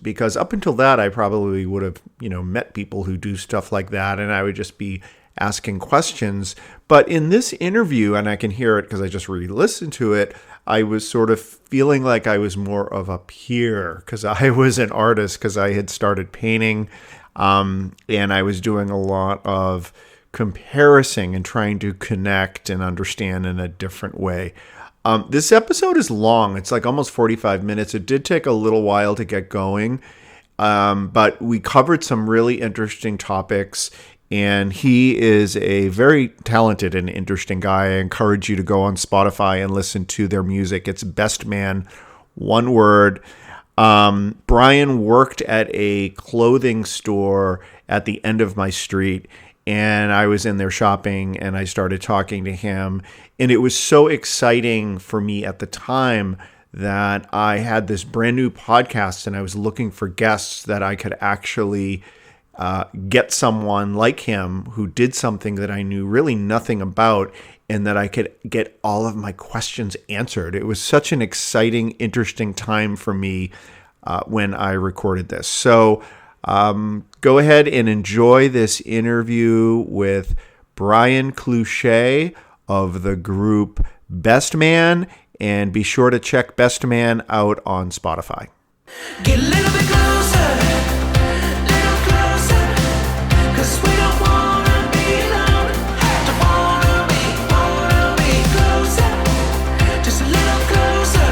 because up until that, I probably would have, met people who do stuff like that, and I would just be asking questions. But in this interview, and I can hear it because I just re-listened to it, I was sort of feeling like I was more of a peer because I was an artist because I had started painting, and I was doing a lot of comparison and trying to connect and understand in a different way. This episode is long. It's like almost 45 minutes. It did take a little while to get going, but we covered some really interesting topics, and he is a very talented and interesting guy. I encourage you to go on Spotify and listen to their music. It's BESTMAN, one word. Brian worked at a clothing store at the end of my street, and I was in there shopping, and I started talking to him. And it was so exciting for me at the time that I had this brand new podcast, and I was looking for guests that I could actually get someone like him who did something that I knew really nothing about, and that I could get all of my questions answered. It was such an exciting, interesting time for me when I recorded this. So go ahead and enjoy this interview with Brian Cloutier of the group BESTMAN, and be sure to check BESTMAN out on Spotify. Get a little bit closer, little closer, 'cause we don't wanna be alone. Don't wanna be closer, just a little closer,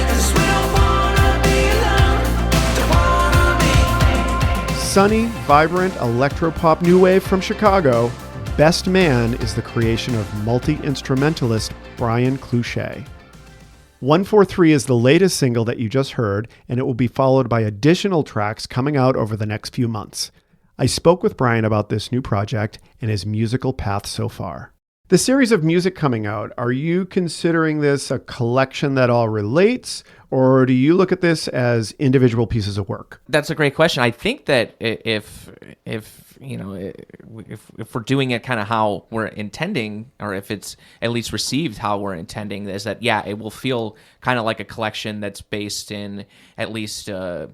'cause we don't wanna be alone. Don't wanna be. Sunny, vibrant electropop new wave from Chicago, BESTMAN is the creation of multi-instrumentalist Brian Cloutier. 143 is the latest single that you just heard, and it will be followed by additional tracks coming out over the next few months. I spoke with Brian about this new project and his musical path so far. The series of music coming out, are you considering this a collection that all relates, or do you look at this as individual pieces of work? That's a great question. I think that if we're doing it kind of how we're intending, or if it's at least received how we're intending, is that, yeah, it will feel kind of like a collection that's based in at least a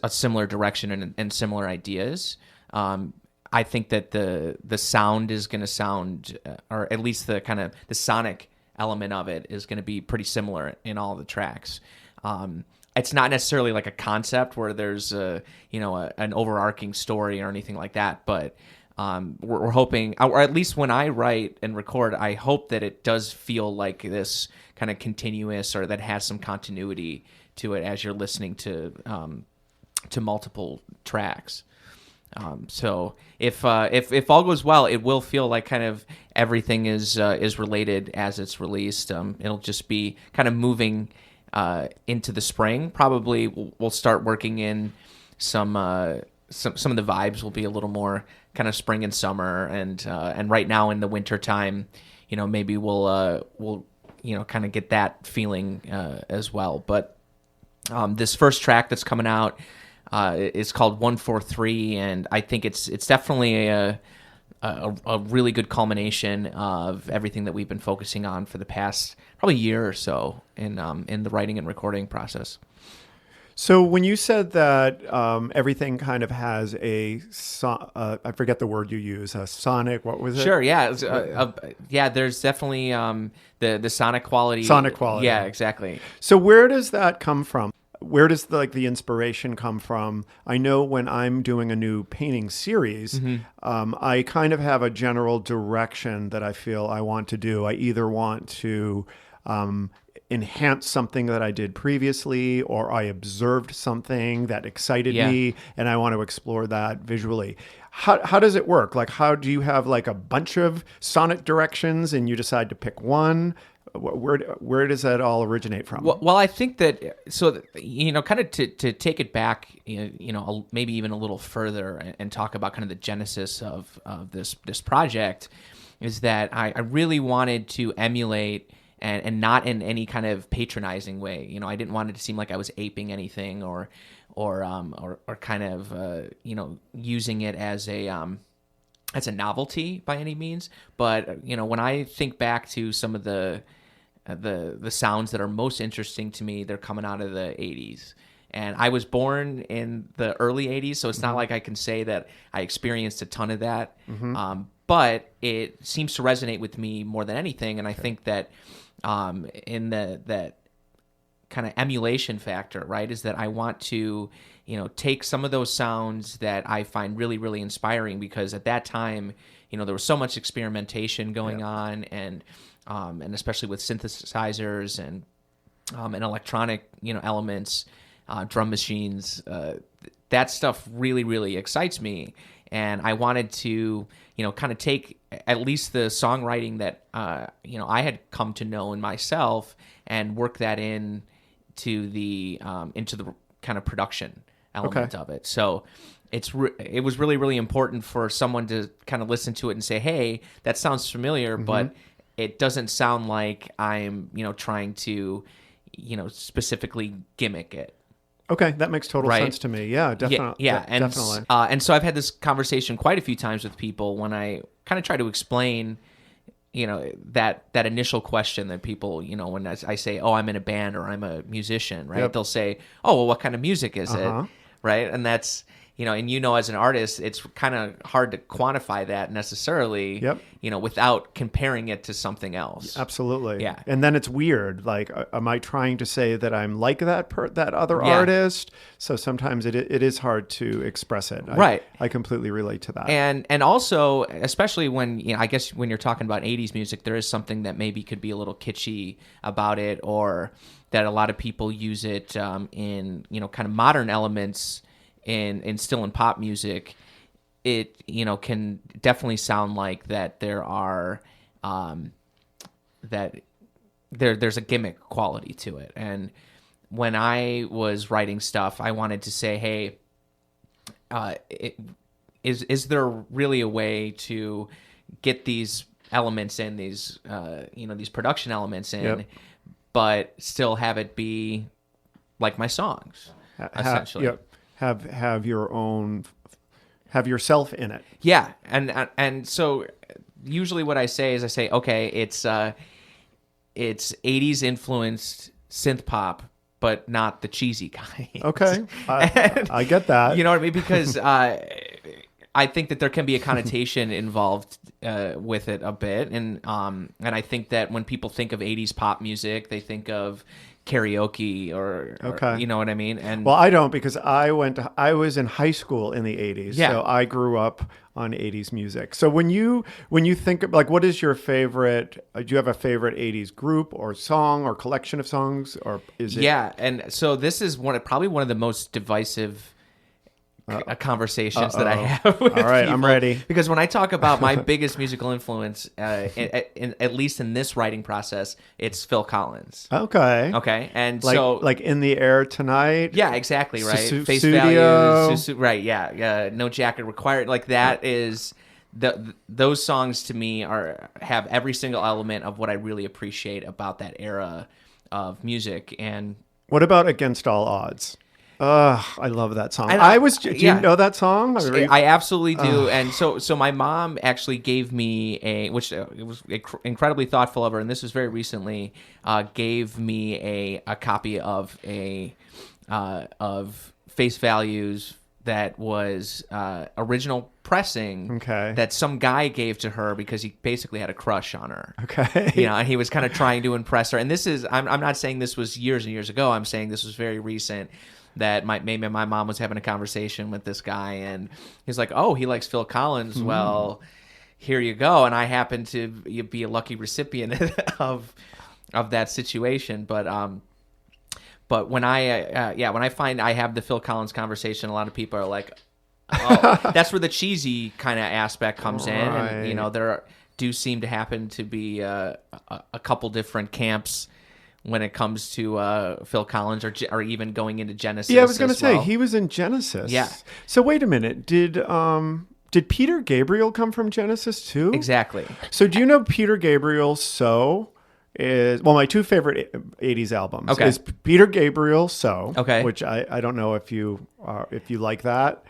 similar direction and similar ideas. I think that the sound is going to sound, or at least the kind of the sonic element of it is going to be pretty similar in all the tracks. It's not necessarily like a concept where there's an overarching story or anything like that, but we're hoping, or at least when I write and record, I hope that it does feel like this kind of continuous, or that has some continuity to it as you're listening to multiple tracks. So if all goes well, it will feel like kind of everything is related as it's released. It'll just be kind of moving into the spring. Probably we'll start working in some of the vibes will be a little more kind of spring and summer, and right now in the winter time, maybe we'll kind of get that feeling as well. But this first track that's coming out is called 143, and I think it's definitely a really good culmination of everything that we've been focusing on for the past probably year or so in the writing and recording process. So when you said that everything kind of has I forget the word you use, a sonic, what was it? Sure, yeah. There's definitely the sonic quality. Sonic quality. Yeah, exactly. So where does that come from? Where does the inspiration come from? I know when I'm doing a new painting series, I kind of have a general direction that I feel I want to do. I either want to enhance something that I did previously, or I observed something that excited me, and I want to explore that visually. How does it work? Like, how do you have like a bunch of sonic directions and you decide to pick one? Where does that all originate from? Well, I think that, kind of to take it back, maybe even a little further and talk about kind of the genesis of this project, is that I really wanted to emulate, and not in any kind of patronizing way. I didn't want it to seem like I was aping anything or kind of using it as a novelty by any means. But when I think back to some of the sounds that are most interesting to me, they're coming out of the 80s. And I was born in the early 80s, so it's not like I can say that I experienced a ton of that. But it seems to resonate with me more than anything. And I think that in that kind of emulation factor, right, is that I want to, take some of those sounds that I find really, really inspiring, because at that time, there was so much experimentation going on, and especially with synthesizers and electronic, elements, drum machines. That stuff really, really excites me, and I wanted to, kind of take at least the songwriting that I had come to know in myself and work that into the kind of production element of it. So it was really, really important for someone to kind of listen to it and say, hey, that sounds familiar, but it doesn't sound like I'm, trying to, specifically gimmick it. Okay, that makes total sense to me. Yeah, definitely. Yeah, definitely. And so I've had this conversation quite a few times with people when I kind of try to explain, that initial question that people, when I say, oh, I'm in a band or I'm a musician, right? Yep. They'll say, oh, well, what kind of music is it? Right? And that's, and as an artist, it's kind of hard to quantify that necessarily, without comparing it to something else. Absolutely. Yeah. And then it's weird. Like, am I trying to say that I'm like that other artist? So sometimes it is hard to express it. Right. I completely relate to that. And also, especially when, I guess when you're talking about 80s music, there is something that maybe could be a little kitschy about it, or that a lot of people use it in, kind of modern elements in pop music. It can definitely sound like that there are that there's a gimmick quality to it. And when I was writing stuff, I wanted to say, hey, is there really a way to get these elements in, these these production elements in, but still have it be like my songs, essentially. Have your own, have yourself in it. Yeah, and so usually what I say is okay, it's 80s influenced synth pop, but not the cheesy kind. Okay, I get that. You know what I mean? Because I think that there can be a connotation involved with it a bit, and I think that when people think of 80s pop music, they think of karaoke or you know what I mean? And well, I don't, because I was in high school in the 80s. Yeah. So I grew up on 80s music. So when you think of, like, what is your favorite, do you have a favorite 80s group or song or collection of songs, or is it? Yeah, and so this is probably one of the most divisive conversations that I have with All right, people. I'm ready. Because when I talk about my biggest musical influence, at least in this writing process, it's Phil Collins. Okay. Okay, and like In the Air Tonight. Yeah, exactly, right. Face Studio. Value, right? Yeah, No Jacket Required. Like that is those songs to me have every single element of what I really appreciate about that era of music. And what about Against All Odds? I love that song. Do you know that song? I absolutely do. And so my mom actually gave me which it was incredibly thoughtful of her, and this was very recently, gave me a copy of of Face Value's that was original pressing that some guy gave to her because he basically had a crush on her. Okay. And he was kind of trying to impress her. And this is, I'm not saying this was years and years ago. I'm saying this was very recent, that maybe my mom was having a conversation with this guy, and he's like, oh, he likes Phil Collins. Well, here you go. And I happen to be a lucky recipient of that situation. But when I find I have the Phil Collins conversation, a lot of people are like, oh, that's where the cheesy kind of aspect comes in. And, there do seem to happen to be a couple different camps when it comes to Phil Collins, or even going into Genesis. Yeah, I was going to say, he was in Genesis. Yeah. So wait a minute. Did Peter Gabriel come from Genesis too? Exactly. So do you know Peter Gabriel is, well, my two favorite 80s albums Okay. is Peter Gabriel, So, Okay. which I don't know if you like that.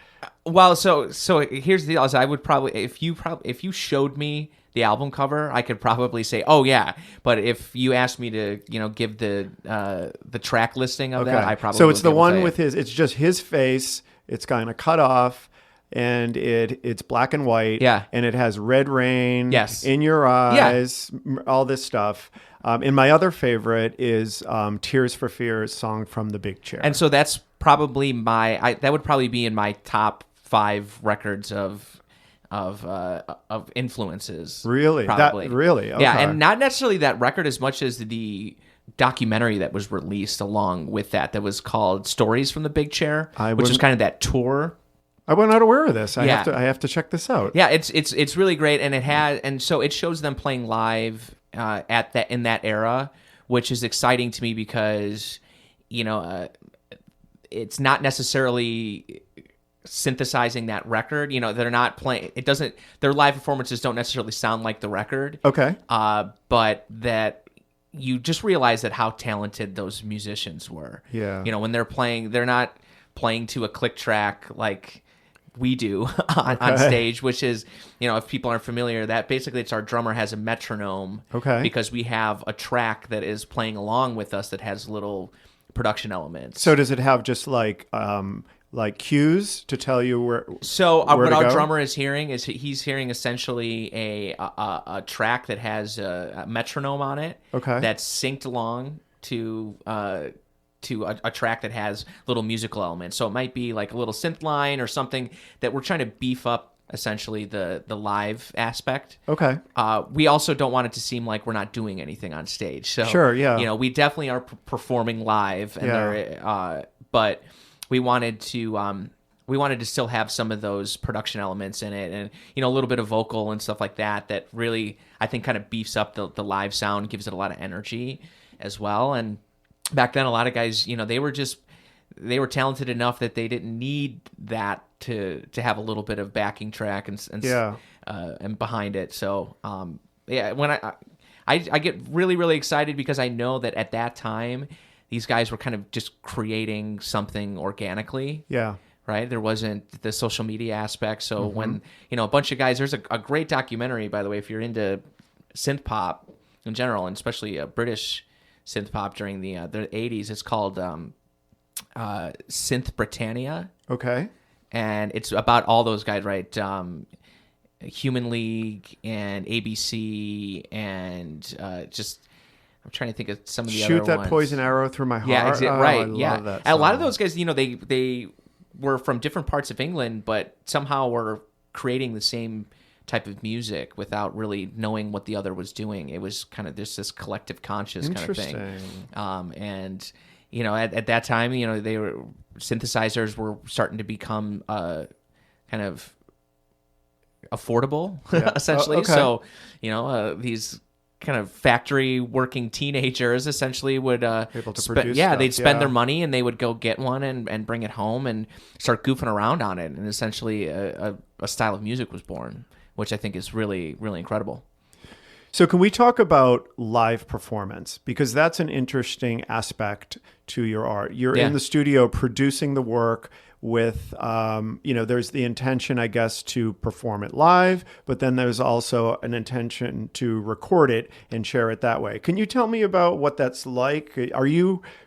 Well, so here's the deal: is I would probably if you showed me the album cover, I could probably say, oh yeah. But if you asked me to, give the track listing of that, I probably so it's the wouldn't be able to one say with it. it's just his face. It's kind of cut off, and it's black and white. Yeah. And it has Red Rain. Yes. In Your Eyes. All this stuff. And my other favorite is Tears for Fears song from The Big Chair. And so that's probably that would probably be in my top 5 records of influences. Really? Probably. Really? Okay. Yeah, and not necessarily that record as much as the documentary that was released along with that was called Stories from the Big Chair, which is kind of that tour. I was not aware of this. I Yeah. have to check this out. Yeah, it's really great, and so it shows them playing live in that era, which is exciting to me because it's not necessarily synthesizing that record. They're not playing. It doesn't. Their live performances don't necessarily sound like the record. Okay. But that you just realize that how talented those musicians were. Yeah. When they're playing, they're not playing to a click track like we do on stage, which is, if people aren't familiar, that basically it's our drummer has a metronome. Okay. Because we have a track that is playing along with us that has little production elements. So does it have just like cues to tell you where? So where what to our go? drummer is hearing is he's hearing essentially a track that has a metronome on it. Okay. That's synced along to a track that has little musical elements. So it might be like a little synth line or something that we're trying to beef up essentially the live aspect. Okay. We also don't want it to seem like we're not doing anything on stage. So Sure, yeah. we definitely are performing live, and Yeah. but we wanted to still have some of those production elements in it, and a little bit of vocal and stuff like that really I think kind of beefs up the live sound, gives it a lot of energy as well. And back then a lot of guys, they were talented enough that they didn't need that to have a little bit of backing track and behind it. So when I get really, really excited because I know that at that time these guys were kind of just creating something organically. Yeah. Right? There wasn't the social media aspect. So when, a bunch of guys, there's a great documentary, by the way, if you're into synth pop in general, and especially British synth pop during the 80s, it's called Synth Britannia. Okay. And it's about all those guys, right? Human League and ABC and I'm trying to think of some of the other ones. Shoot that poison arrow through my heart. Yeah, Oh, right. I Yeah, love that and a lot of song. those guys, they were from different parts of England, but somehow were creating the same type of music without really knowing what the other was doing. It was kind of this collective conscious kind of thing. And at that time, they were synthesizers were starting to become kind of affordable, essentially. Okay. So these kind of factory working teenagers essentially would Able to produce they'd stuff, spend their money and they would go get one and bring it home and start goofing around on it, and essentially a style of music was born, which I think is really, really incredible. So can we talk about live performance? Because that's an interesting aspect to your art. You're in the studio producing the work with, there's the intention, I guess, to perform it live, but then there's also an intention to record it and share it that way. Can you tell me about what that's like?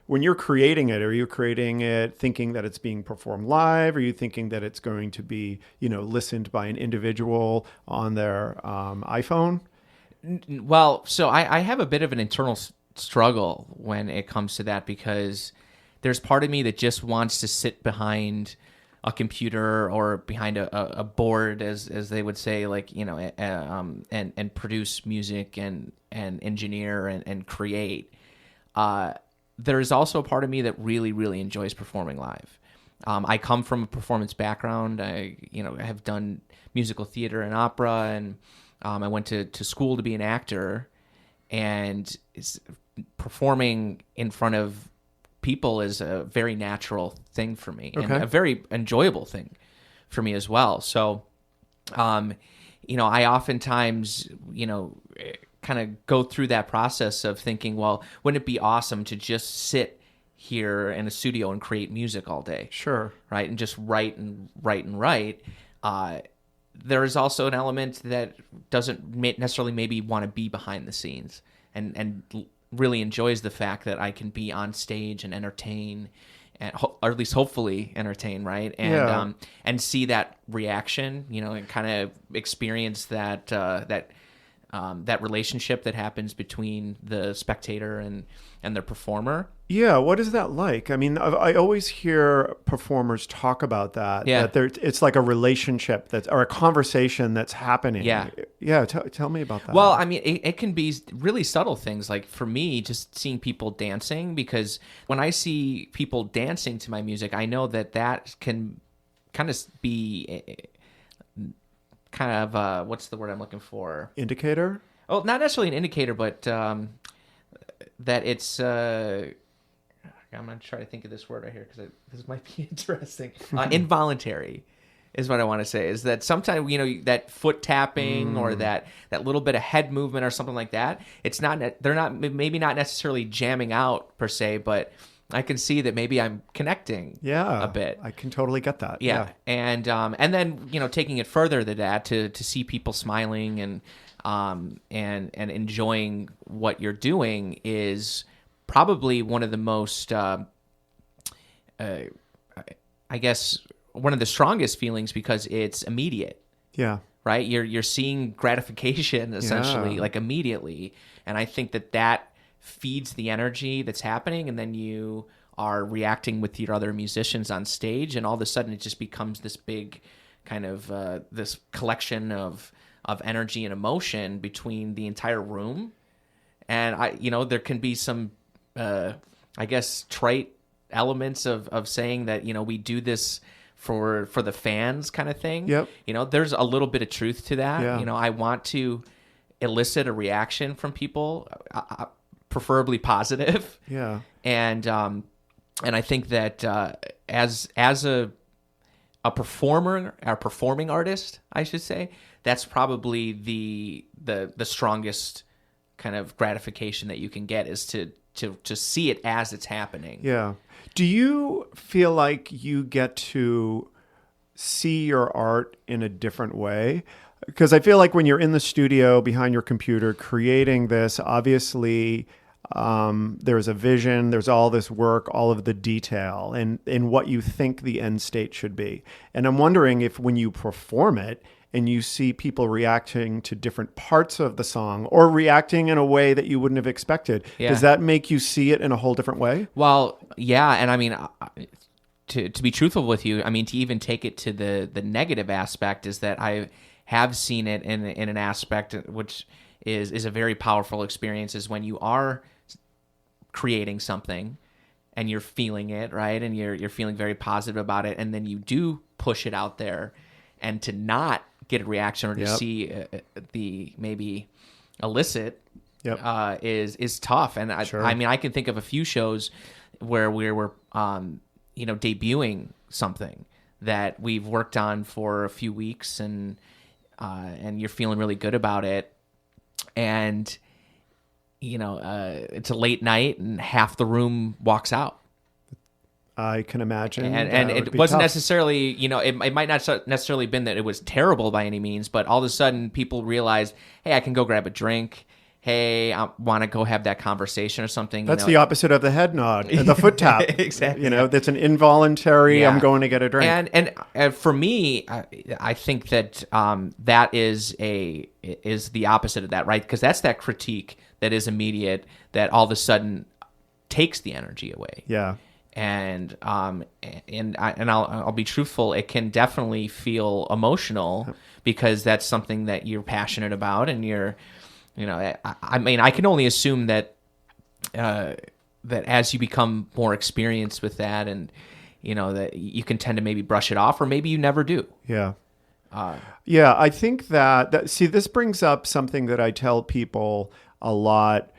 When you're creating it, are you creating it thinking that it's being performed live? Are you thinking that it's going to be, listened by an individual on their iPhone? Well, so I have a bit of an internal struggle when it comes to that, because there's part of me that just wants to sit behind a computer or behind a board, as they would say, like, and produce music and engineer and create. There's also a part of me that really, really enjoys performing live. I come from a performance background. I have done musical theater and opera, and I went to school to be an actor, and performing in front of people is a very natural thing for me, and a very enjoyable thing for me as well. So, I oftentimes, kind of go through that process of thinking, well, wouldn't it be awesome to just sit here in a studio and create music all day? Sure. Right? And just write and write and write. There is also an element that doesn't necessarily maybe want to be behind the scenes and really enjoys the fact that I can be on stage and entertain, or at least hopefully entertain, right? And and see that reaction, and kind of experience that that relationship that happens between the spectator and the performer. Yeah, what is that like? I mean, I always hear performers talk about that. Yeah. That it's like a relationship or a conversation that's happening. Yeah. Yeah. Tell me about that. Well, I mean, it can be really subtle things. Like for me, just seeing people dancing, because when I see people dancing to my music, I know that can kind of be kind of what's the word I'm looking for? Indicator? Oh, not necessarily an indicator, but that it's. I'm gonna try to think of this word right here because this might be interesting. Involuntary is what I want to say. Is that sometimes that foot tapping or that little bit of head movement or something like that. It's not. They're not maybe not necessarily jamming out per se, but I can see that maybe I'm connecting. Yeah, a bit. I can totally get that. Yeah. And then taking it further than that to see people smiling and enjoying what you're doing is probably one of the most, I guess, one of the strongest feelings because it's immediate. Yeah. Right? You're seeing gratification essentially, Yeah. like immediately, and I think that feeds the energy that's happening, and then you are reacting with your other musicians on stage, and all of a sudden it just becomes this big kind of this collection of energy and emotion between the entire room. And there can be some I guess trite elements of saying that we do this for the fans kind of thing. Yep. There's a little bit of truth to that. Yeah. I want to elicit a reaction from people, preferably positive. Yeah. And I think that as a performer, or performing artist, I should say, that's probably the strongest kind of gratification that you can get is to see it as it's happening. Yeah. Do you feel like you get to see your art in a different way? Because I feel like when you're in the studio behind your computer creating this, obviously there's a vision, there's all this work, all of the detail, and what you think the end state should be. And I'm wondering if when you perform it and you see people reacting to different parts of the song or reacting in a way that you wouldn't have expected, does that make you see it in a whole different way? Well, yeah, and I mean, to be truthful with you, I mean, to even take it to the negative aspect is that I have seen it in an aspect which is a very powerful experience, is when you are creating something and you're feeling it, right? And you're feeling very positive about it, and then you do push it out there, and to not get a reaction or to see the maybe elicit is tough. And I mean, I can think of a few shows where we were debuting something that we've worked on for a few weeks, and you're feeling really good about it, and it's a late night and half the room walks out. I can imagine. And it wasn't necessarily, it might not necessarily been that it was terrible by any means, but all of a sudden people realized, hey, I can go grab a drink. Hey, I want to go have that conversation or something. That's the opposite of the head nod and the foot tap. Exactly. That's an involuntary, I'm going to get a drink. And for me, I think that that is the opposite of that, right? Because that's that critique that is immediate, that all of a sudden takes the energy away. Yeah. And I'll be truthful, it can definitely feel emotional because that's something that you're passionate about, and you're, I mean, I can only assume that that as you become more experienced with that, and that you can tend to maybe brush it off, or maybe you never do. Yeah. Yeah, I think that see, this brings up something that I tell people a lot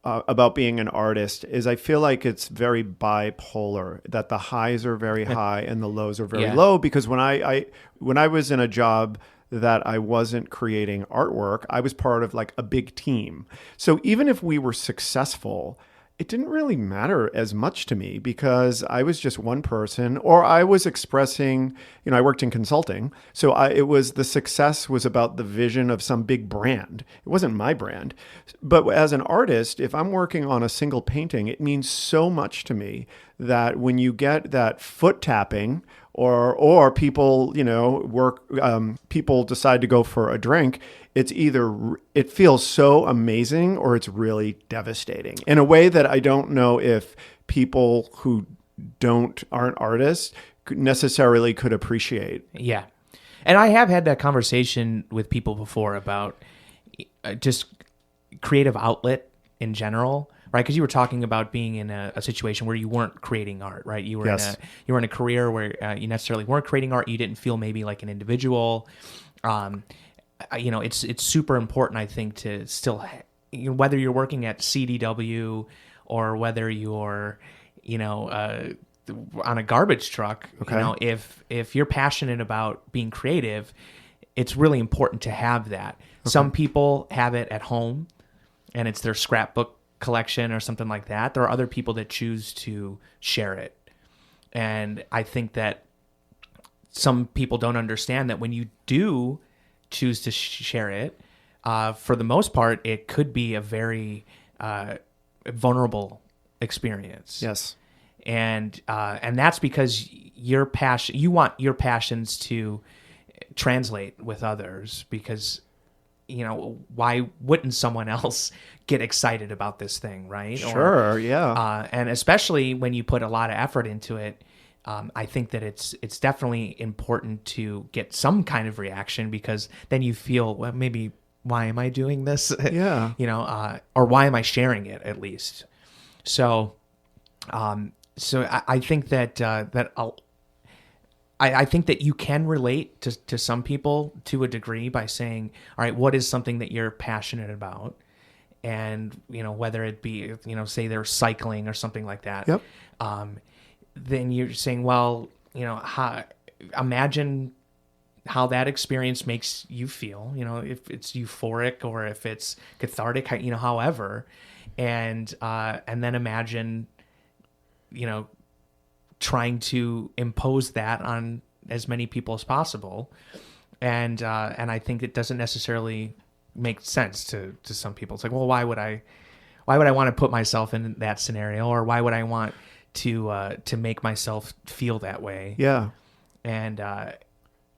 about being an artist, is I feel like it's very bipolar, that the highs are very high and the lows are very low. Because when I was in a job that I wasn't creating artwork. I was part of like a big team. So even if we were successful, it didn't really matter as much to me because I was just one person, or I was expressing, I worked in consulting. So the success was about the vision of some big brand. It wasn't my brand. But as an artist, if I'm working on a single painting, it means so much to me that when you get that foot tapping, or people, people decide to go for a drink, it's either it feels so amazing or it's really devastating in a way that I don't know if people who aren't artists necessarily could appreciate. Yeah. And I have had that conversation with people before about just creative outlet in general, right? Because you were talking about being in a situation where you weren't creating art, right? You were Yes. you were in a career where you necessarily weren't creating art. You didn't feel maybe like an individual. It's super important, I think, to still, whether you're working at CDW or whether you're, on a garbage truck, Okay. if you're passionate about being creative, it's really important to have that. Okay. Some people have it at home and it's their scrapbook collection or something like that. There are other people that choose to share it. And I think that some people don't understand that when you do choose to share it, for the most part, it could be a very vulnerable experience. Yes. And that's because you want your passions to translate with others, because why wouldn't someone else get excited about this thing, right? Sure, yeah. And especially when you put a lot of effort into it, I think that it's definitely important to get some kind of reaction, because then you feel, well, maybe why am I doing this? Yeah. Or why am I sharing it at least? So I think that I think that you can relate to some people to a degree by saying, all right, what is something that you're passionate about? And, whether it be, say they're cycling or something like that. Yep. Then you're saying, well, imagine how that experience makes you feel, if it's euphoric or if it's cathartic, however, and then imagine, trying to impose that on as many people as possible. And I think it doesn't necessarily make sense to some people. It's like, well, why would I want to put myself in that scenario, or why would I want to make myself feel that way? Yeah. And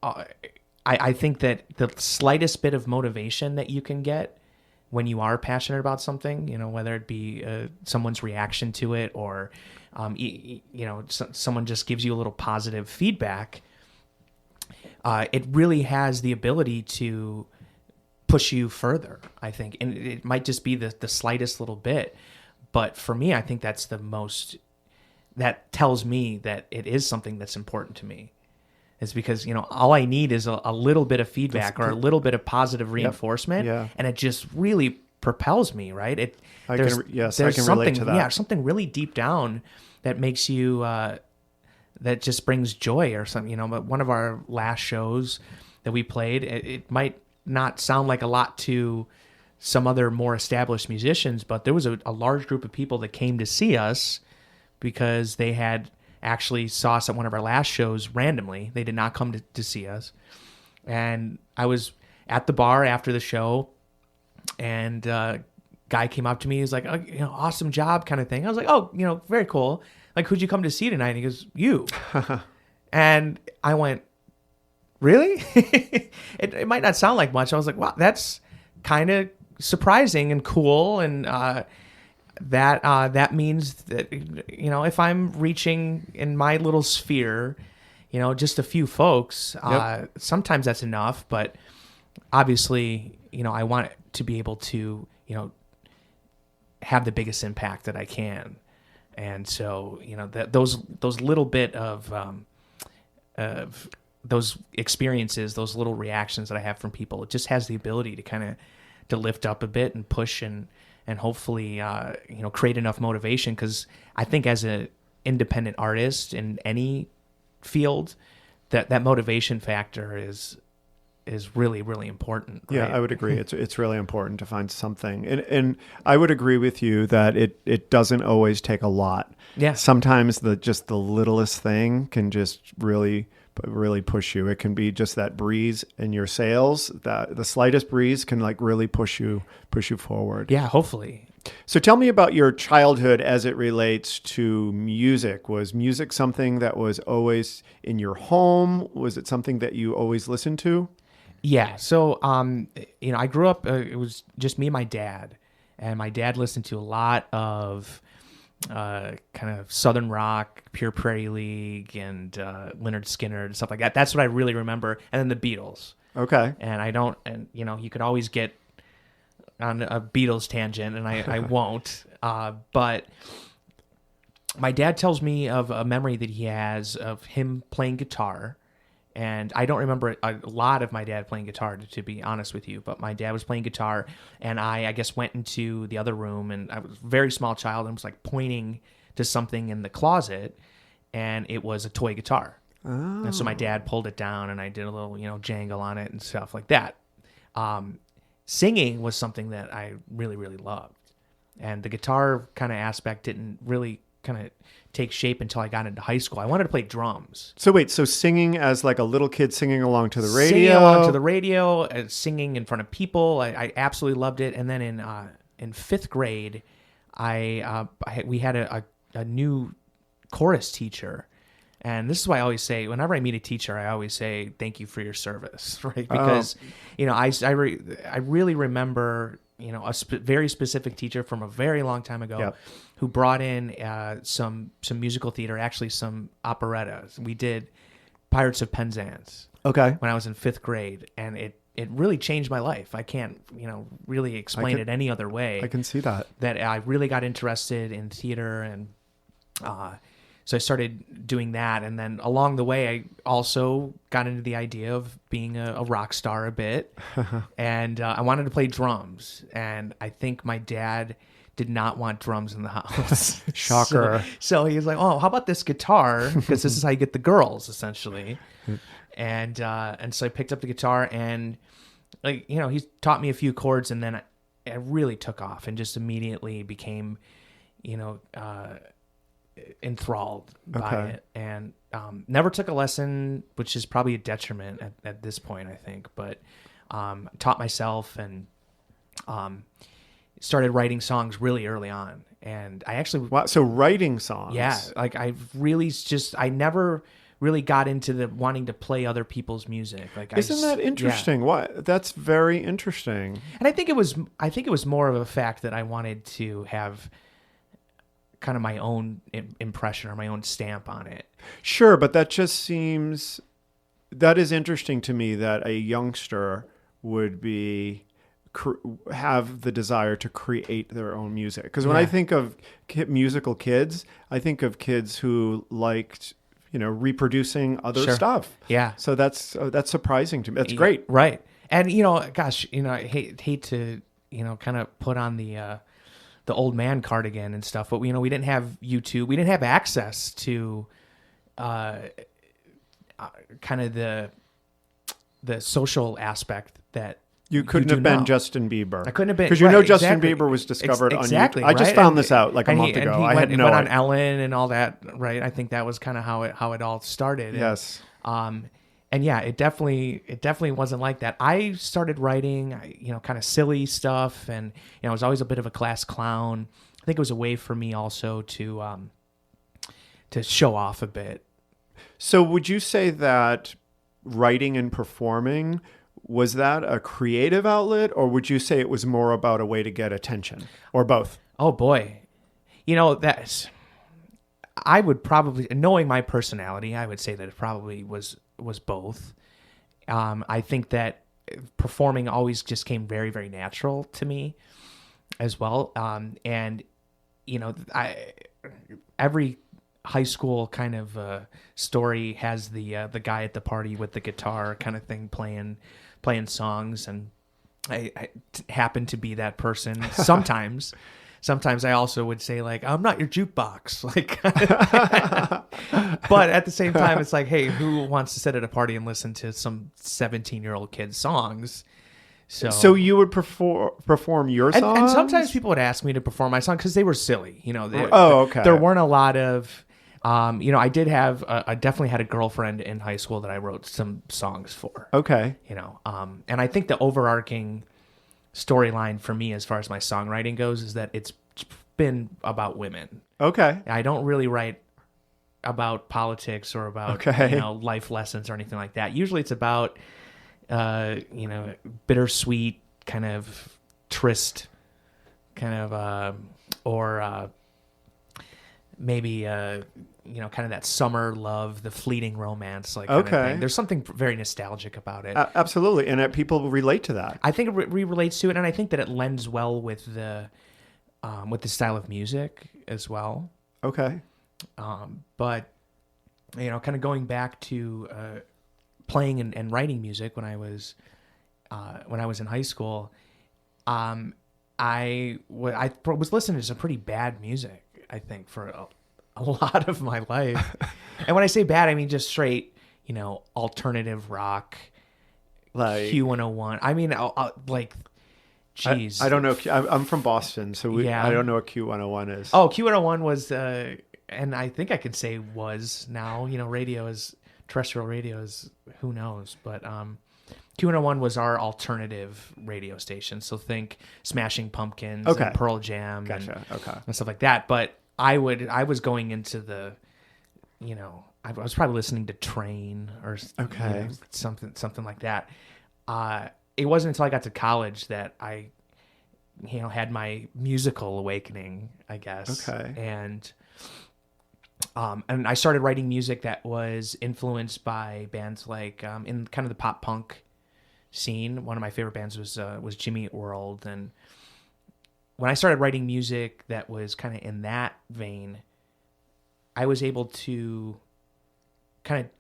I think that the slightest bit of motivation that you can get when you are passionate about something, whether it be someone's reaction to it, or someone just gives you a little positive feedback, it really has the ability to push you further, I think. And it might just be the slightest little bit, but for me, I think that's the most, that tells me that it is something that's important to me. It's because, all I need is a little bit of feedback or a little bit of positive reinforcement. Yeah. And it just really propels me, right? I can relate to that. Yeah, something really deep down that makes you, that just brings joy or something. But one of our last shows that we played, it might not sound like a lot to some other more established musicians, but there was a large group of people that came to see us because they had actually saw us at one of our last shows randomly. They did not come to see us. And I was at the bar after the show, and guy came up to me. He's like, oh, awesome job kind of thing. I was like, oh, very cool. Like, who'd you come to see tonight? And he goes, you. And I went, really? It might not sound like much. I was like, wow, that's kind of surprising and cool. And that means that, if I'm reaching in my little sphere, just a few folks, sometimes that's enough. But obviously, I want to be able to, have the biggest impact that I can. And so, those little bit of those experiences, those little reactions that I have from people, it just has the ability to kind of to lift up a bit and push and hopefully, create enough motivation. Because I think as an independent artist in any field, that motivation factor is is really, really important. Yeah, right? I would agree. It's really important to find something, and I would agree with you that it doesn't always take a lot. Yeah. Sometimes just the littlest thing can just really push you. It can be just that breeze in your sails. That the slightest breeze can like really push you forward. Yeah, hopefully. So tell me about your childhood as it relates to music. Was music something that was always in your home? Was it something that you always listened to? Yeah. So, I grew up, it was just me and my dad. And my dad listened to a lot of kind of Southern rock, Pure Prairie League, and Lynyrd Skynyrd, and stuff like that. That's what I really remember. And then the Beatles. Okay. And you could always get on a Beatles tangent, and I won't. But my dad tells me of a memory that he has of him playing guitar. And I don't remember a lot of my dad playing guitar, to be honest with you. But my dad was playing guitar, and I guess went into the other room, and I was a very small child, and was like pointing to something in the closet, and it was a toy guitar. Oh. And so my dad pulled it down, and I did a little, jangle on it and stuff like that. Singing was something that I really, really loved. And the guitar kind of aspect didn't really kind of take shape until I got into high school. I wanted to play drums. So wait, so singing as like a little kid singing along to the radio? Singing along to the radio, singing in front of people. I absolutely loved it. And then in fifth grade, we had a new chorus teacher. And this is why I always say, whenever I meet a teacher, I always say, thank you for your service, right? Because, I really remember, a very specific teacher from a very long time ago. Yep. Who brought in some musical theater, actually some operettas. We did Pirates of Penzance. Okay. When I was in fifth grade, and it really changed my life. I can't, really explain it any other way. I can see that. That I really got interested in theater, and so I started doing that. And then along the way, I also got into the idea of being a rock star a bit, and I wanted to play drums. And I think my dad did not want drums in the house. Shocker. So he was like, "Oh, how about this guitar? Because this is how you get the girls, essentially." And so I picked up the guitar, and he taught me a few chords, and then I really took off and just immediately became, enthralled by it, and never took a lesson, which is probably a detriment at this point, I think. But taught myself and started writing songs really early on. And I actually... Wow, so writing songs. Yeah, I never really got into the wanting to play other people's music. Isn't that interesting? Yeah. What? That's very interesting. And I think it was more of a fact that I wanted to have kind of my own impression or my own stamp on it. Sure, but that is interesting to me that a youngster would have the desire to create their own music. Because when I think of musical kids, I think of kids who liked, reproducing other stuff. Yeah. So that's surprising to me. That's great. Right. And, I hate to, kind of put on the old man cardigan and stuff, but we didn't have YouTube. We didn't have access to kind of the social aspect that you couldn't have been Justin Bieber. I couldn't have been, because Justin Bieber was discovered on YouTube. I just found this out like a month ago. I had no idea. On Ellen and all that, right? I think that was kind of how it all started. Yes. And yeah, it definitely wasn't like that. I started writing, kind of silly stuff, and I was always a bit of a class clown. I think it was a way for me also to show off a bit. So would you say that writing and performing, was that a creative outlet, or would you say it was more about a way to get attention, or both? Oh boy, I would probably, knowing my personality, I would say that it probably was both. I think that performing always just came very, very natural to me as well. And every high school kind of story has the guy at the party with the guitar kind of thing playing songs, and I happen to be that person sometimes. sometimes I also would say like, I'm not your jukebox. Like, but at the same time, it's like, hey, who wants to sit at a party and listen to some 17-year-old kid's songs? So you would perform your songs? And sometimes people would ask me to perform my song because they were silly. Okay. There weren't a lot of, I definitely had a girlfriend in high school that I wrote some songs for. Okay. And I think the overarching storyline for me as far as my songwriting goes is that it's been about women. Okay. I don't really write about politics or about life lessons or anything like that. Usually it's about bittersweet kind of tryst kind of or maybe kind of that summer love, the fleeting romance, like kind of thing. There's something very nostalgic about it. Absolutely, and people relate to that. I think it relates to it, and I think that it lends well with the style of music as well. Okay. But kind of going back to playing and writing music when I was in high school, I was listening to some pretty bad music, I think, for a lot of my life. And when I say bad, I mean just straight, alternative rock, like Q101. I mean, like, geez. I don't know. I'm from Boston, so I don't know what Q101 is. Oh, Q101 was, and I think I could say was now, terrestrial radio is, who knows, but Q101 was our alternative radio station. So think Smashing Pumpkins and Pearl Jam and stuff like that. But I was going into the, I was probably listening to Train or something like that. It wasn't until I got to college that I, had my musical awakening, I guess. Okay. And I started writing music that was influenced by bands like in kind of the pop punk scene. One of my favorite bands was Jimmy Eat World, and when I started writing music that was kind of in that vein, I was able to kind of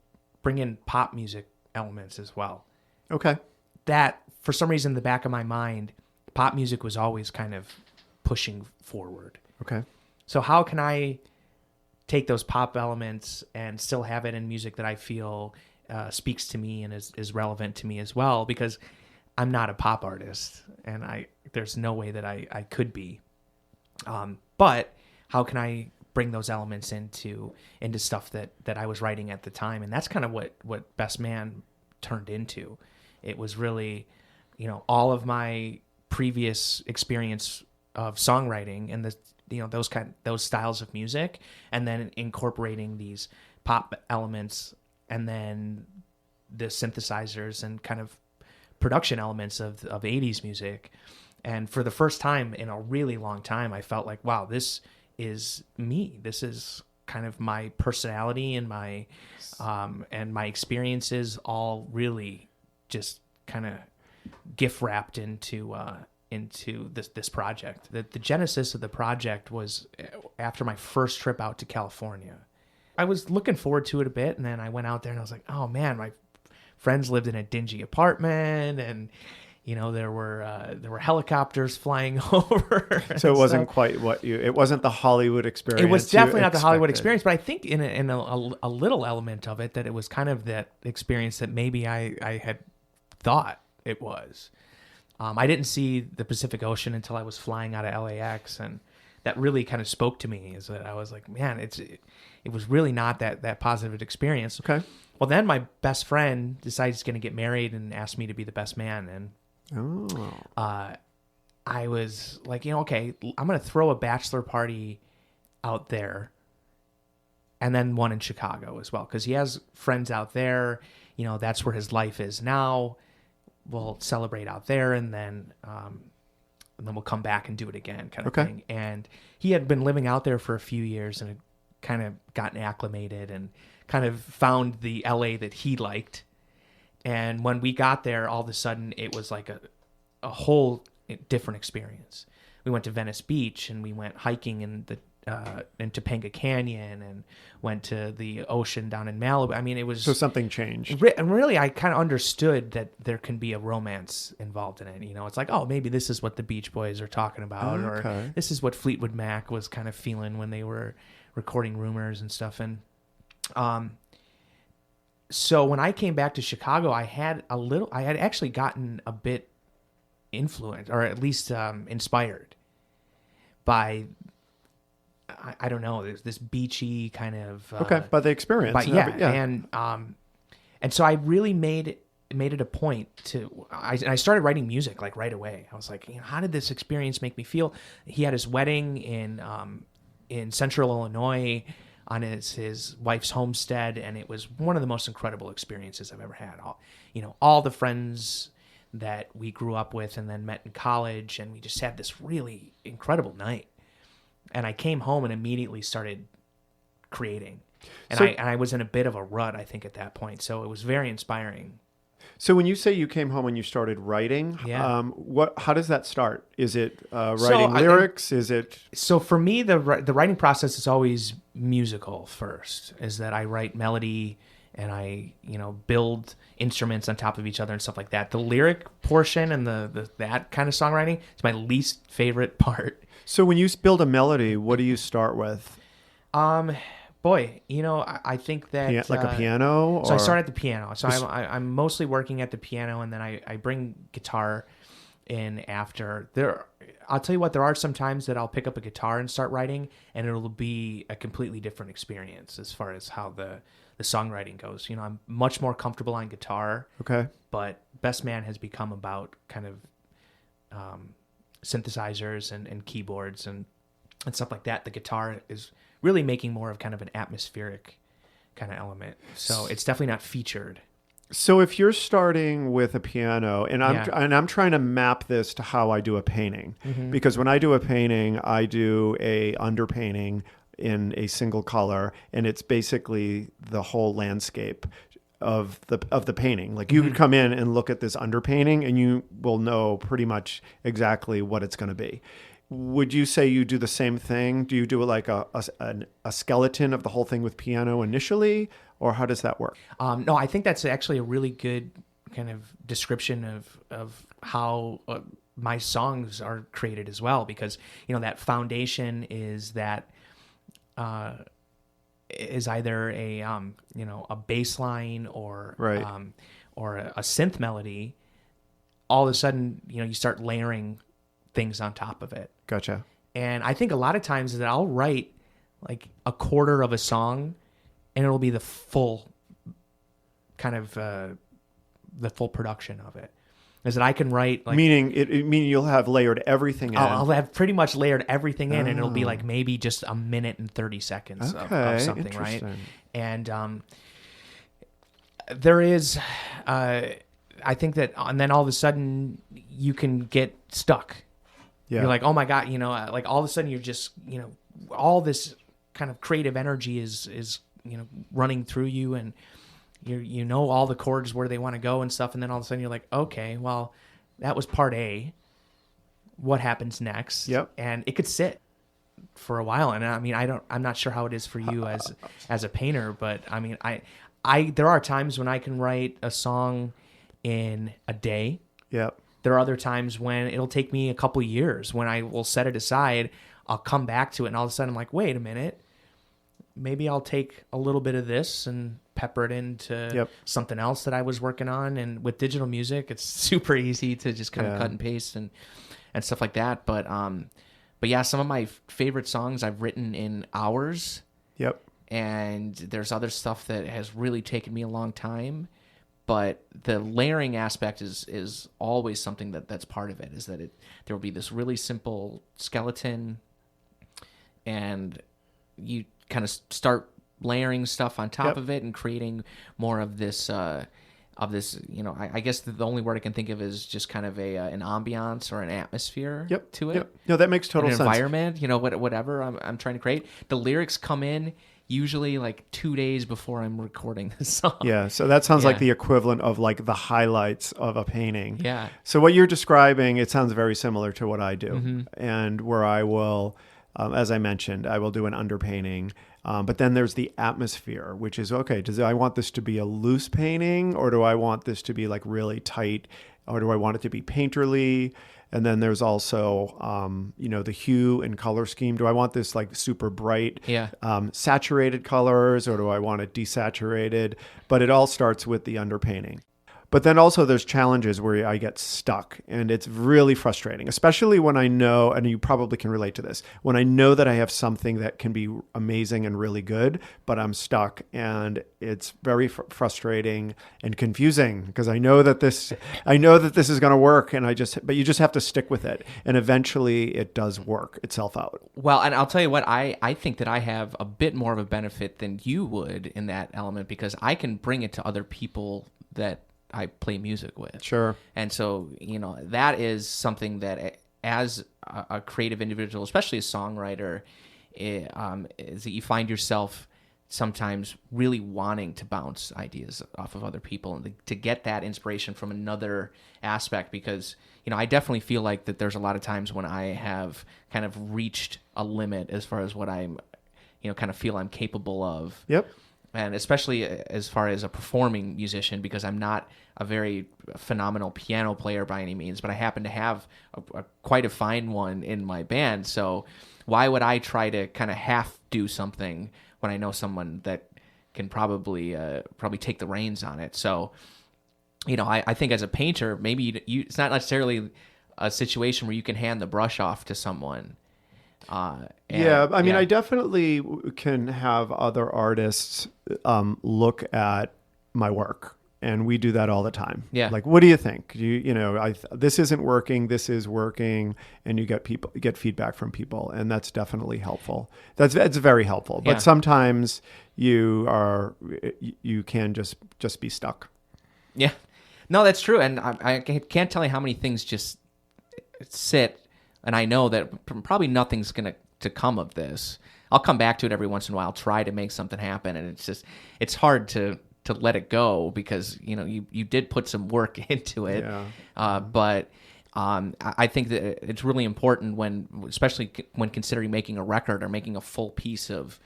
bring in pop music elements as well. Okay. That, for some reason, in the back of my mind, pop music was always kind of pushing forward. Okay. So how can I take those pop elements and still have it in music that I feel speaks to me and is relevant to me as well? Because I'm not a pop artist, and there's no way that I could be. But how can I bring those elements into stuff that I was writing at the time? And that's kind of what Best Man turned into. It was really, all of my previous experience of songwriting and those styles of music, and then incorporating these pop elements, and then the synthesizers and kind of production elements of 80s music. And for the first time in a really long time, I felt like, wow, this is me. This is kind of my personality and my experiences all really just kind of gift wrapped into this project. The genesis of the project was after my first trip out to California. I was looking forward to it a bit, and then I went out there and I was like, oh man, my friends lived in a dingy apartment, and there were helicopters flying over. So it wasn't quite it wasn't the Hollywood experience. It was definitely not the Hollywood experience, but I think in a little element of it that it was kind of that experience that maybe I had thought it was. I didn't see the Pacific Ocean until I was flying out of LAX, and that really kind of spoke to me. Is that I was like, man, it was really not that positive experience. Okay. Well, then my best friend decides he's going to get married and asked me to be the best man, and I was like, okay, I'm going to throw a bachelor party out there, and then one in Chicago as well, because he has friends out there. That's where his life is now. We'll celebrate out there, and then we'll come back and do it again, kind of thing. And he had been living out there for a few years and had kind of gotten acclimated and kind of found the LA that he liked. And when we got there, all of a sudden it was like a whole different experience. We went to Venice Beach, and we went hiking in the in Topanga Canyon and went to the ocean down in Malibu. I mean, it was So something changed. and really, I kind of understood that there can be a romance involved in it. You know, it's like, oh, maybe this is what the Beach Boys are talking about, or Okay. this is what Fleetwood Mac was kind of feeling when they were recording Rumors and stuff. And so when I came back to Chicago, I had actually gotten a bit influenced, or at least inspired by, I don't know, there's this beachy kind of Okay, by the experience. but and yeah, every- and so I really made it a point to I started writing music like right away. I was like, you know, how did this experience make me feel? He had his wedding in Central Illinois on his wife's homestead, and it was one of the most incredible experiences I've ever had. All the friends that we grew up with and then met in college, and we just had this really incredible night. And I came home and immediately started creating. And So- I was in a bit of a rut, I think, at that point. So it was very inspiring. So when you say you came home and you started writing, Yeah. how does that start? Is it writing I- lyrics? Is it So for me, the writing process is always musical first. Is that I write melody and I build instruments on top of each other and stuff like that. The lyric portion and the that kind of songwriting is my least favorite part. so when you build a melody, what do you start with? Boy, I think that Like a piano? So I or- start at the piano. So I'm mostly working at the piano, and then I bring guitar in after. I'll tell you what, there are some times that I'll pick up a guitar and start writing, and it'll be a completely different experience as far as how the songwriting goes. I'm much more comfortable on guitar, Okay. but Best Man has become about kind of synthesizers and keyboards and stuff like that. The guitar is really making more of kind of an atmospheric kind of element. So it's definitely not featured. So if you're starting with a piano, and Yeah. I'm trying to map this to how I do a painting, Mm-hmm. because when I do a painting, I do a underpainting in a single color, and it's basically the whole landscape of the painting. Like you could come in and look at this underpainting, and you will know pretty much exactly what it's going to be. Would you say you do the same thing? Do you do like a skeleton of the whole thing with piano initially, or how does that work? No, I think that's actually a really good kind of description of how my songs are created as well, because that foundation is that is either a bass line or Right. or a synth melody. All of a sudden, you start layering things on top of it. Gotcha. And I think a lot of times that I'll write like a quarter of a song, and it'll be the full kind of the full production of it. Is that I can write like Meaning you'll have layered everything in. I'll have pretty much layered everything in, and it'll be like maybe just a minute and 30 seconds of something, right? interesting. And there is, I think that, and then all of a sudden you can get stuck. Yeah. You're like, oh my God, like all of a sudden you're just, all this kind of creative energy is running through you, and you know all the chords where they want to go and stuff, and then all of a sudden you're like, okay, well, that was part A. What happens next? Yep. And it could sit for a while, and I mean, I'm not sure how it is for you as a painter, but I mean, I there are times when I can write a song in a day. Yep. There are other times when it'll take me a couple years, when I will set it aside, I'll come back to it, and all of a sudden I'm like, wait a minute, maybe I'll take a little bit of this and pepper it into Yep. something else that I was working on. And with digital music, it's super easy to just kind of Yeah. cut and paste and stuff like that. But yeah, some of my favorite songs I've written in hours, Yep. and there's other stuff that has really taken me a long time. But the layering aspect is always something that's part of it. Is that there will be this really simple skeleton, and you kind of start layering stuff on top Yep. of it and creating more of this. I guess the only word I can think of is just kind of an ambiance or an atmosphere Yep. to it. Yep. No, that makes total An sense. environment, whatever I'm trying to create. The lyrics come in usually like 2 days before I'm recording the song. Yeah. So that sounds like Yeah. the equivalent of like the highlights of a painting. Yeah. So what you're describing, it sounds very similar to what I do, Mm-hmm. and where I will as I mentioned, I will do an underpainting. But then there's the atmosphere, which is, okay, do I want this to be a loose painting, or do I want this to be like really tight, or do I want it to be painterly? And then there's also, the hue and color scheme. Do I want this like super bright, Yeah. saturated colors, or do I want it desaturated? But it all starts with the underpainting. But then also there's challenges where I get stuck, and it's really frustrating, especially when I know, and you probably can relate to this, when I know that I have something that can be amazing and really good, but I'm stuck, and it's very frustrating and confusing because I know that this is going to work, and but you just have to stick with it, and eventually it does work itself out. Well, and I'll tell you what, I think that I have a bit more of a benefit than you would in that element, because I can bring it to other people that I play music with. Sure. And so, that is something that as a creative individual, especially a songwriter, is that you find yourself sometimes really wanting to bounce ideas off of other people and to get that inspiration from another aspect, because, I definitely feel like that there's a lot of times when I have kind of reached a limit as far as what I'm, kind of feel I'm capable of. Yep. And especially as far as a performing musician, because I'm not a very phenomenal piano player by any means, but I happen to have quite a fine one in my band. So why would I try to kind of half do something when I know someone that can probably take the reins on it? So, I think as a painter, maybe it's not necessarily a situation where you can hand the brush off to someone. I definitely can have other artists look at my work, and we do that all the time. Yeah. Like, what do you think? This isn't working. This is working, and you get feedback from people, and that's definitely helpful. That's very helpful. But sometimes you can just be stuck. Yeah, no, that's true, and I can't tell you how many things just sit. And I know that probably nothing's going to come of this. I'll come back to it every once in a while, try to make something happen. And it's hard to let it go because, you did put some work into it. Yeah. But I think that it's really important especially when considering making a record or making a full piece of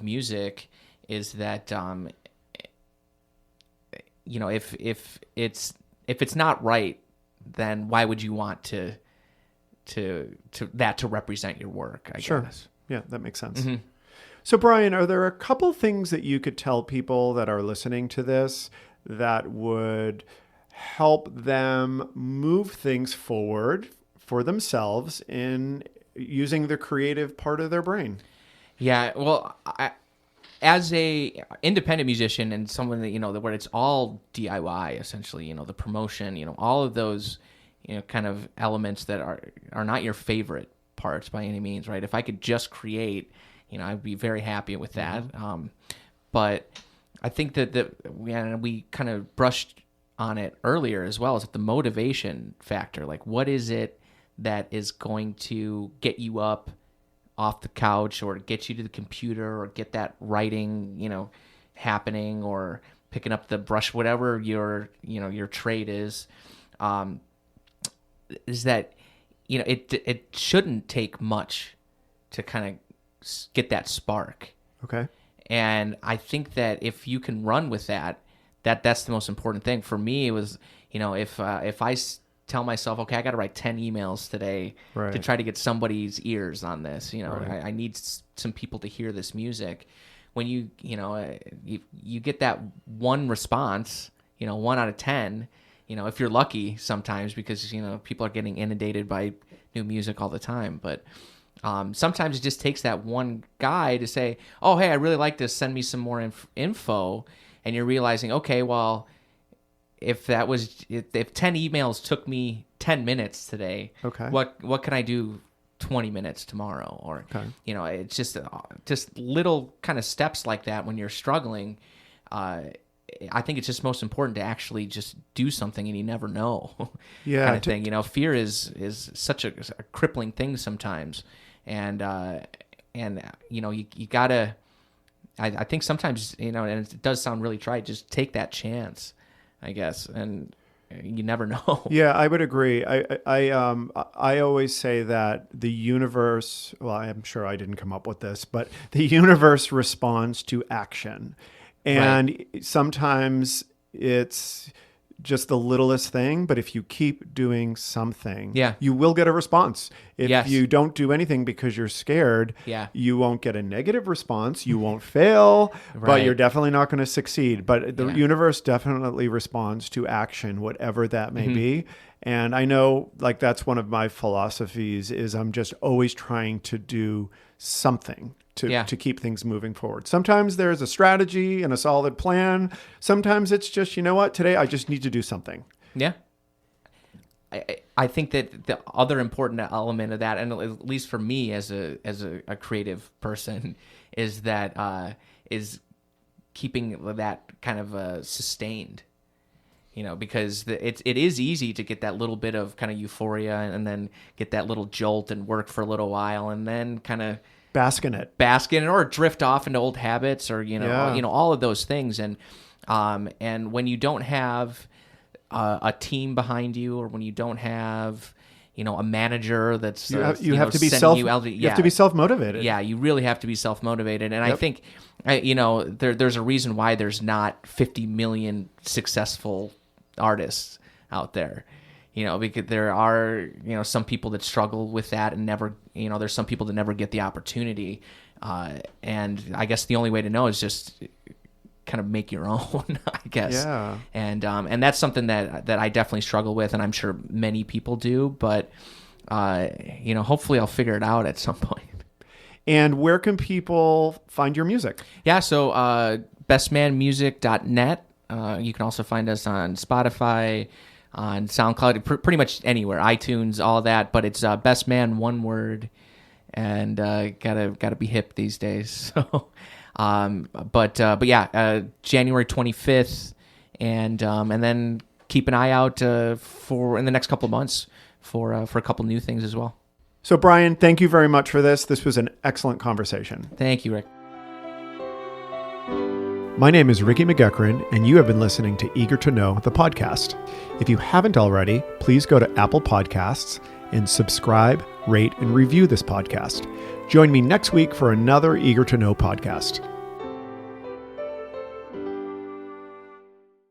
music, is that, if it's not right, then why would you want to represent your work, I guess. Yeah, that makes sense. Mm-hmm. So, Brian, are there a couple things that you could tell people that are listening to this that would help them move things forward for themselves in using the creative part of their brain? Yeah, well, as a independent musician and someone that, where it's all DIY, essentially, the promotion, all of those kind of elements that are not your favorite parts by any means, right? If I could just create, I'd be very happy with that. But I think that we kind of brushed on it earlier as well, is the motivation factor. Like, what is it that is going to get you up off the couch, or get you to the computer, or get that writing, happening, or picking up the brush, whatever your trade is. Is that it shouldn't take much to kind of get that spark. Okay. And I think that if you can run with that's the most important thing. For me, it was, if I tell myself, okay, I got to write 10 emails today to try to get somebody's ears on this, I need some people to hear this music. When you get that one response, 1 out of 10, if you're lucky sometimes, because, people are getting inundated by new music all the time. But sometimes it just takes that one guy to say, oh, hey, I really like this. Send me some more info. And you're realizing, okay, well, if 10 emails took me 10 minutes today, okay, what can I do 20 minutes tomorrow? Or, it's just little kind of steps like that when you're struggling. I think it's just most important to actually just do something, and you never know. Yeah, kind of thing. Fear is such a crippling thing sometimes, and you gotta. I think sometimes and it does sound really trite. Just take that chance, I guess, and you never know. Yeah, I would agree. I always say that the universe, well, I'm sure I didn't come up with this, but the universe responds to action. And sometimes it's just the littlest thing, but if you keep doing something, you will get a response. If you don't do anything because you're scared, you won't get a negative response. You won't fail, but you're definitely not going to succeed. But the universe definitely responds to action, whatever that may be. And I know, like, that's one of my philosophies is I'm just always trying to do something to keep things moving forward. Sometimes there's a strategy and a solid plan. Sometimes it's just, you know what, today I just need to do something. Yeah. I think that the other important element of that, and at least for me as a creative person, is that is keeping that kind of sustained. Because it is easy to get that little bit of kind of euphoria and then get that little jolt and work for a little while and then kind of bask in it or drift off into old habits or all of those things. And when you don't have a team behind you, or when you don't have a manager that's you have to be self-motivated. Yeah, you really have to be self-motivated. And I think there's a reason why there's not 50 million successful artists out there. Because there are, some people that struggle with that and never, there's some people that never get the opportunity. And I guess the only way to know is just kind of make your own, I guess. Yeah. And that's something that I definitely struggle with, and I'm sure many people do, but, hopefully I'll figure it out at some point. And where can people find your music? Yeah. So, bestmanmusic.net. You can also find us on Spotify, on SoundCloud, pretty much anywhere, iTunes, all that. But it's Best Man, one word, and gotta be hip these days. So, but yeah, January 25th, and then keep an eye out for in the next couple of months for a couple new things as well. So, Brian, thank you very much for this. This was an excellent conversation. Thank you, Rick. My name is Ricky McGuckran, and you have been listening to Eager to Know, the podcast. If you haven't already, please go to Apple Podcasts and subscribe, rate, and review this podcast. Join me next week for another Eager to Know podcast.